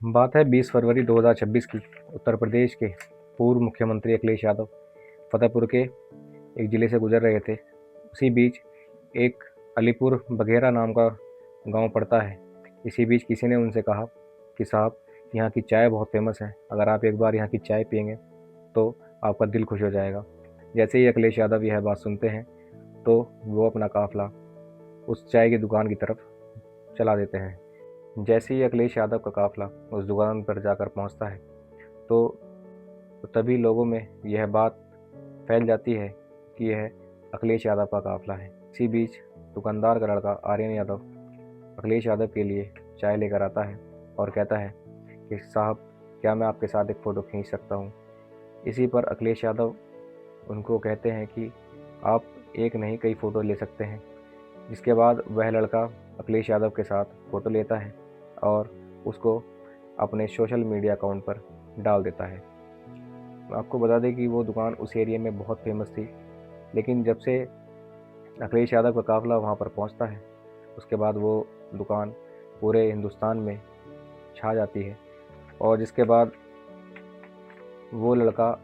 बात है 20 फरवरी 2026 की। उत्तर प्रदेश के पूर्व मुख्यमंत्री अखिलेश यादव फतेहपुर के एक ज़िले से गुजर रहे थे। उसी बीच एक अलीपुर बघेरा नाम का गांव पड़ता है। इसी बीच किसी ने उनसे कहा कि साहब, यहाँ की चाय बहुत फेमस है, अगर आप एक बार यहाँ की चाय पिएंगे तो आपका दिल खुश हो जाएगा। जैसे ही अखिलेश यादव यह बात सुनते हैं तो वो अपना काफ़िला उस चाय की दुकान की तरफ चला देते हैं। जैसे ही अखिलेश यादव का काफ़िला उस दुकान पर जाकर पहुंचता है तो तभी लोगों में यह बात फैल जाती है कि यह अखिलेश यादव का काफ़िला है। इसी बीच दुकानदार का लड़का आर्यन यादव अखिलेश यादव के लिए चाय लेकर आता है और कहता है कि साहब, क्या मैं आपके साथ एक फ़ोटो खींच सकता हूँ। इसी पर अखिलेश यादव उनको कहते हैं कि आप एक नहीं कई फ़ोटो ले सकते हैं। जिसके बाद वह लड़का अखिलेश यादव के साथ फ़ोटो लेता है और उसको अपने सोशल मीडिया अकाउंट पर डाल देता है। आपको बता दें कि वो दुकान उस एरिया में बहुत फेमस थी, लेकिन जब से अखिलेश यादव का काफ़िला वहाँ पर पहुँचता है उसके बाद वो दुकान पूरे हिंदुस्तान में छा जाती है। और जिसके बाद वो लड़का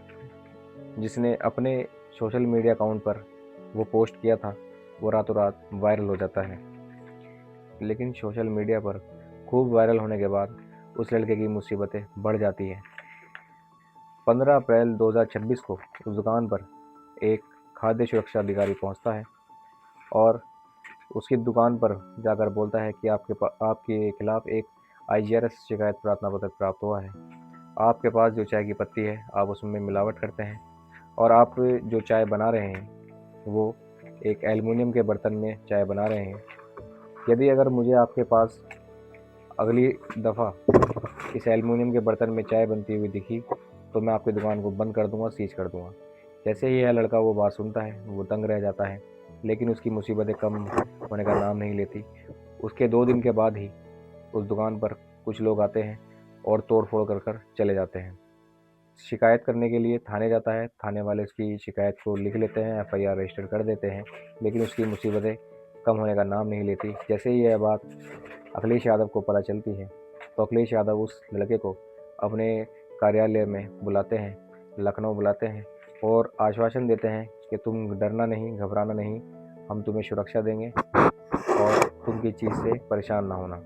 जिसने अपने सोशल मीडिया अकाउंट पर वो पोस्ट किया था वो रातों रात वायरल हो जाता है। लेकिन सोशल मीडिया पर खूब वायरल होने के बाद उस लड़के की मुसीबतें बढ़ जाती हैं। 15 अप्रैल 2026 को उस दुकान पर एक खाद्य सुरक्षा अधिकारी पहुंचता है और उसकी दुकान पर जाकर बोलता है कि आपके खिलाफ एक IGRS शिकायत प्रार्थना पत्र प्राप्त हुआ है। आपके पास जो चाय की पत्ती है आप उसमें मिलावट करते हैं और आप जो चाय बना रहे हैं वो एक एल्युमिनियम के बर्तन में चाय बना रहे हैं। यदि अगर मुझे आपके पास अगली दफ़ा इस एल्युमिनियम के बर्तन में चाय बनती हुई दिखी तो मैं आपकी दुकान को बंद कर दूंगा, सीज कर दूंगा। जैसे ही यह लड़का वो बात सुनता है वो दंग रह जाता है, लेकिन उसकी मुसीबतें कम होने का नाम नहीं लेती। उसके 2 दिन के बाद ही उस दुकान पर कुछ लोग आते हैं और तोड़ फोड़ कर चले जाते हैं। शिकायत करने के लिए थाने जाता है, थाने वाले उसकी शिकायत को लिख लेते हैं, FIR रजिस्टर कर देते हैं, लेकिन उसकी मुसीबतें कम होने का नाम नहीं लेती। जैसे ही यह बात अखिलेश यादव को पता चलती है तो अखिलेश यादव उस लड़के को अपने कार्यालय में बुलाते हैं, लखनऊ बुलाते हैं और आश्वासन देते हैं कि तुम डरना नहीं, घबराना नहीं, हम तुम्हें सुरक्षा देंगे और तुम किसी चीज़ से परेशान ना होना।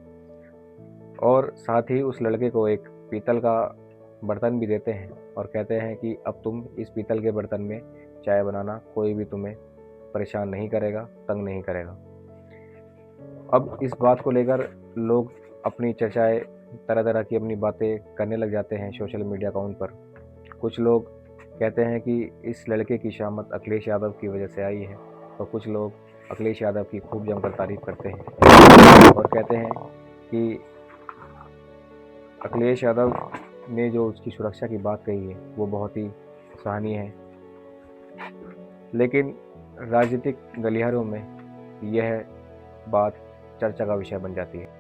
और साथ ही उस लड़के को एक पीतल का बर्तन भी देते हैं और कहते हैं कि अब तुम इस पीतल के बर्तन में चाय बनाना, कोई भी तुम्हें परेशान नहीं करेगा, तंग नहीं करेगा। अब इस बात को लेकर लोग अपनी चर्चाएं, तरह तरह की अपनी बातें करने लग जाते हैं सोशल मीडिया अकाउंट पर। कुछ लोग कहते हैं कि इस लड़के की शामत अखिलेश यादव की वजह से आई है और कुछ लोग अखिलेश यादव की खूब जमकर तारीफ करते हैं और कहते हैं कि अखिलेश यादव ने जो उसकी सुरक्षा की बात कही है वो बहुत ही सराहनीय है। लेकिन राजनीतिक गलियारों में यह बात चर्चा का विषय बन जाती है।